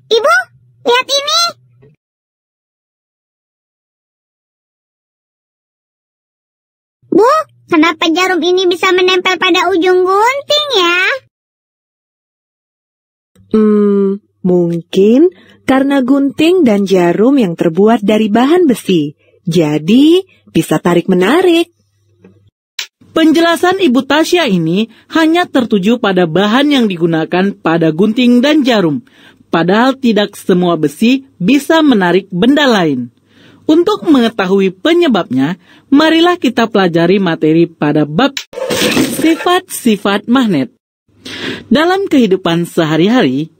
Ibu, lihat ini. Bu, kenapa jarum ini bisa menempel pada ujung gunting ya? Mungkin karena gunting dan jarum yang terbuat dari bahan besi. Jadi, bisa tarik-menarik. Penjelasan Ibu Tasya ini hanya tertuju pada bahan yang digunakan pada gunting dan jarum, padahal tidak semua besi bisa menarik benda lain. Untuk mengetahui penyebabnya, marilah kita pelajari materi pada bab sifat-sifat magnet. Dalam kehidupan sehari-hari,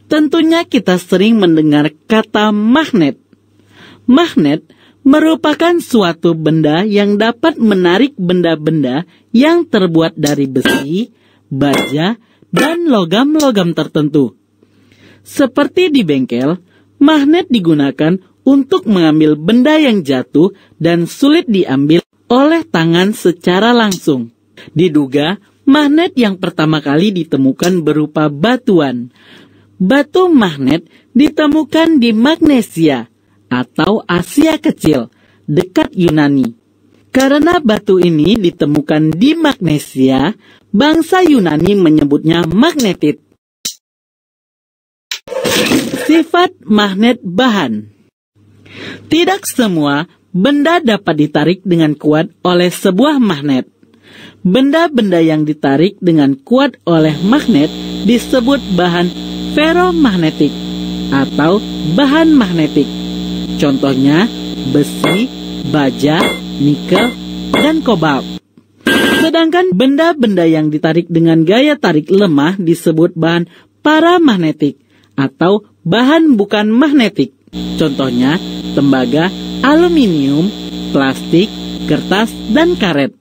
tentunya kita sering mendengar kata magnet. Magnet merupakan suatu benda yang dapat menarik benda-benda yang terbuat dari besi, baja, dan logam-logam tertentu. Seperti di bengkel, magnet digunakan untuk mengambil benda yang jatuh dan sulit diambil oleh tangan secara langsung. Diduga, magnet yang pertama kali ditemukan berupa batuan. Batu magnet ditemukan di Magnesia atau Asia Kecil, dekat Yunani. Karena batu ini ditemukan di Magnesia, bangsa Yunani menyebutnya magnetit. Sifat magnet bahan. Tidak semua benda dapat ditarik dengan kuat oleh sebuah magnet. Benda-benda yang ditarik dengan kuat oleh magnet disebut bahan ferromagnetik atau bahan magnetik. Contohnya, besi, baja, nikel, dan kobalt. Sedangkan benda-benda yang ditarik dengan gaya tarik lemah disebut bahan paramagnetik atau bahan bukan magnetik. Contohnya, tembaga, aluminium, plastik, kertas, dan karet.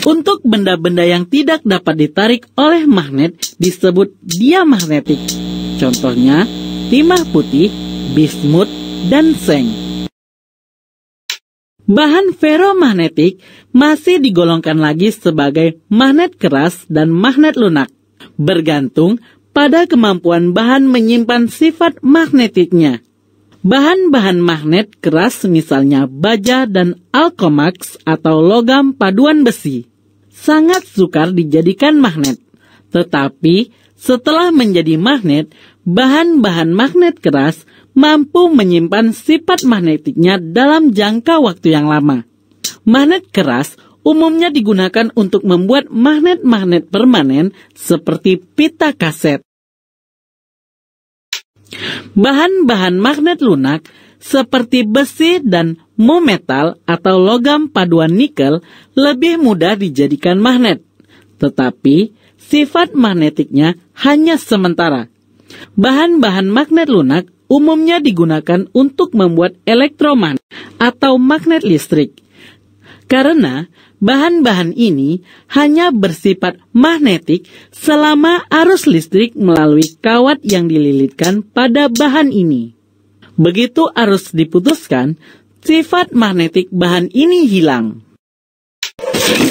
Untuk benda-benda yang tidak dapat ditarik oleh magnet disebut diamagnetik. Contohnya, timah putih, bismut, dan seng. Bahan ferromagnetik masih digolongkan lagi sebagai magnet keras dan magnet lunak, bergantung pada kemampuan bahan menyimpan sifat magnetiknya. Bahan-bahan magnet keras misalnya baja dan alkomax atau logam paduan besi, sangat sukar dijadikan magnet. Tetapi setelah menjadi magnet, bahan-bahan magnet keras mampu menyimpan sifat magnetiknya dalam jangka waktu yang lama. Magnet keras umumnya digunakan untuk membuat magnet-magnet permanen seperti pita kaset. Bahan-bahan magnet lunak seperti besi dan mumetal atau logam paduan nikel lebih mudah dijadikan magnet, tetapi sifat magnetiknya hanya sementara. Bahan-bahan magnet lunak umumnya digunakan untuk membuat elektromagnet atau magnet listrik. Karena bahan-bahan ini hanya bersifat magnetik selama arus listrik melalui kawat yang dililitkan pada bahan ini. Begitu arus diputuskan, sifat magnetik bahan ini hilang.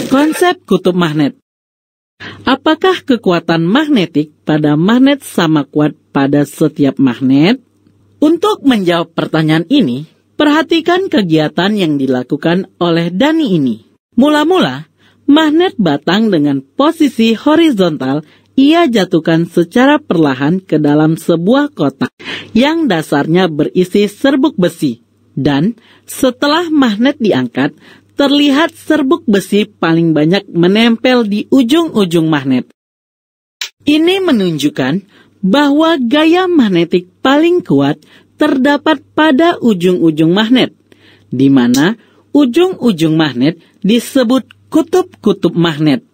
Konsep kutub magnet. Apakah kekuatan magnetik pada magnet sama kuat pada setiap magnet? Untuk menjawab pertanyaan ini, perhatikan kegiatan yang dilakukan oleh Dani ini. Mula-mula, magnet batang dengan posisi horizontal ia jatuhkan secara perlahan ke dalam sebuah kotak yang dasarnya berisi serbuk besi. Dan setelah magnet diangkat, terlihat serbuk besi paling banyak menempel di ujung-ujung magnet. Ini menunjukkan bahwa gaya magnetik paling kuat terdapat pada ujung-ujung magnet, di mana ujung-ujung magnet disebut kutub-kutub magnet.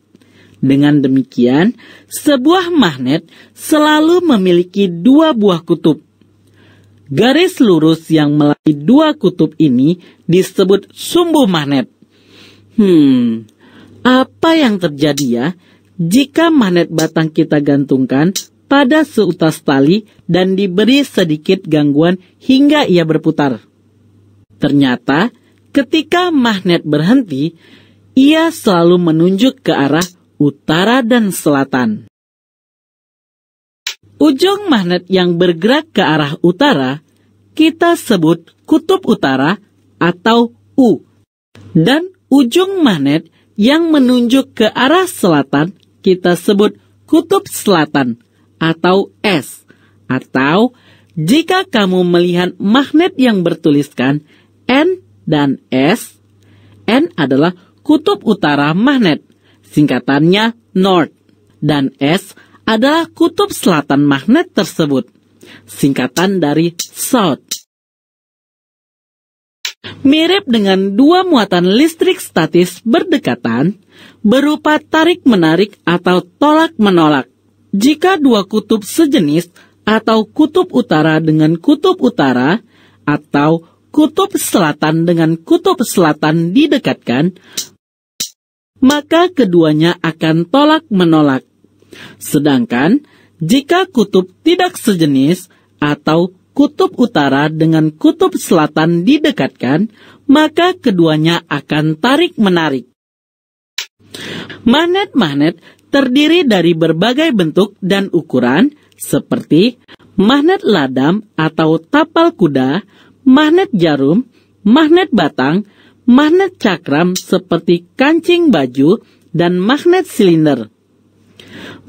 Dengan demikian, sebuah magnet selalu memiliki dua buah kutub. Garis lurus yang melalui dua kutub ini disebut sumbu magnet. Apa yang terjadi ya jika magnet batang kita gantungkan pada seutas tali dan diberi sedikit gangguan hingga ia berputar? Ternyata, ketika magnet berhenti, ia selalu menunjuk ke arah utara dan selatan. Ujung magnet yang bergerak ke arah utara kita sebut kutub utara atau U. Dan ujung magnet yang menunjuk ke arah selatan kita sebut kutub selatan atau S. Atau jika kamu melihat magnet yang bertuliskan N dan S, N adalah kutub utara magnet, singkatannya North, dan S adalah kutub selatan magnet tersebut, singkatan dari South. Mirip dengan dua muatan listrik statis berdekatan, berupa tarik-menarik atau tolak-menolak. Jika dua kutub sejenis atau kutub utara dengan kutub utara, atau kutub selatan dengan kutub selatan didekatkan, maka keduanya akan tolak-menolak. Sedangkan, jika kutub tidak sejenis atau kutub utara dengan kutub selatan didekatkan, maka keduanya akan tarik-menarik. Magnet-magnet terdiri dari berbagai bentuk dan ukuran, seperti magnet ladam atau tapal kuda, magnet jarum, magnet batang, magnet cakram seperti kancing baju, dan magnet silinder.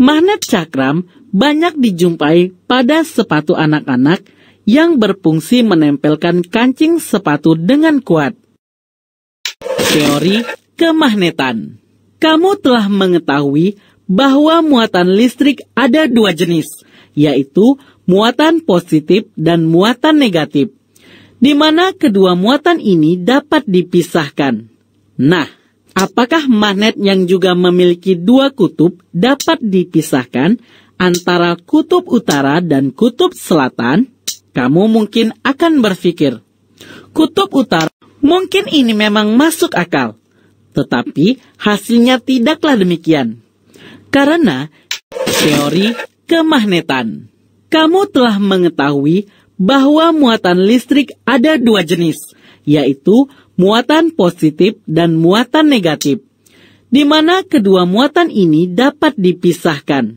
Magnet cakram banyak dijumpai pada sepatu anak-anak yang berfungsi menempelkan kancing sepatu dengan kuat. Teori kemagnetan. Kamu telah mengetahui bahwa muatan listrik ada dua jenis, yaitu muatan positif dan muatan negatif, di mana kedua muatan ini dapat dipisahkan. Nah, apakah magnet yang juga memiliki dua kutub dapat dipisahkan antara kutub utara dan kutub selatan? Kamu mungkin akan berpikir, kutub utara mungkin ini memang masuk akal, tetapi hasilnya tidaklah demikian. Karena teori kemagnetan, kamu telah mengetahui bahwa muatan listrik ada dua jenis, yaitu muatan positif dan muatan negatif, di mana kedua muatan ini dapat dipisahkan.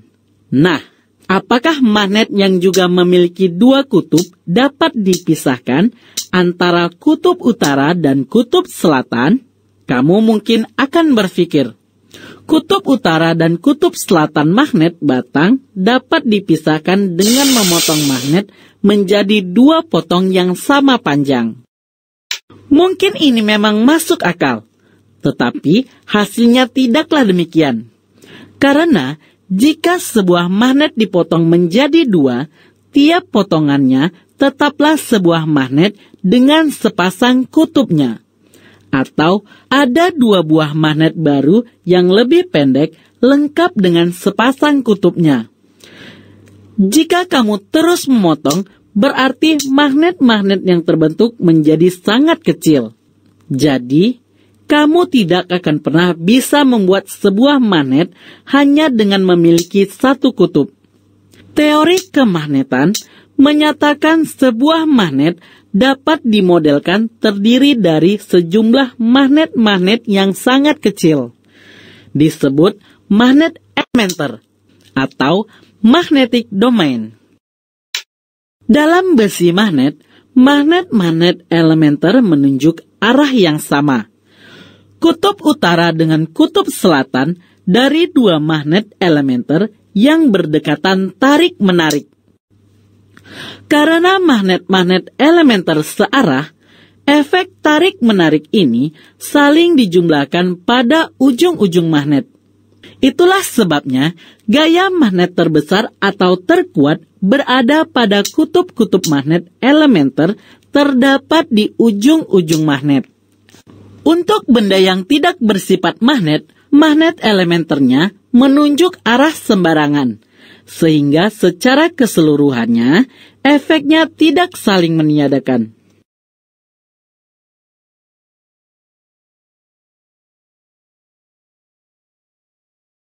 Nah, apakah magnet yang juga memiliki dua kutub dapat dipisahkan antara kutub utara dan kutub selatan? Kamu mungkin akan berpikir, kutub utara dan kutub selatan magnet batang dapat dipisahkan dengan memotong magnet menjadi dua potong yang sama panjang. Mungkin ini memang masuk akal, tetapi hasilnya tidaklah demikian. Karena jika sebuah magnet dipotong menjadi dua, tiap potongannya tetaplah sebuah magnet dengan sepasang kutubnya. Atau ada dua buah magnet baru yang lebih pendek lengkap dengan sepasang kutubnya. Jika kamu terus memotong, berarti magnet-magnet yang terbentuk menjadi sangat kecil. Jadi, kamu tidak akan pernah bisa membuat sebuah magnet hanya dengan memiliki satu kutub. Teori kemagnetan menyatakan sebuah magnet dapat dimodelkan terdiri dari sejumlah magnet-magnet yang sangat kecil. Disebut magnet elementer atau magnetic domain. Dalam besi magnet, magnet-magnet elementer menunjuk arah yang sama. Kutub utara dengan kutub selatan dari dua magnet elementer yang berdekatan tarik-menarik. Karena magnet-magnet elementer searah, efek tarik-menarik ini saling dijumlahkan pada ujung-ujung magnet. Itulah sebabnya gaya magnet terbesar atau terkuat berada pada kutub-kutub magnet elementer terdapat di ujung-ujung magnet. Untuk benda yang tidak bersifat magnet, magnet elementernya menunjuk arah sembarangan, sehingga secara keseluruhannya efeknya tidak saling meniadakan.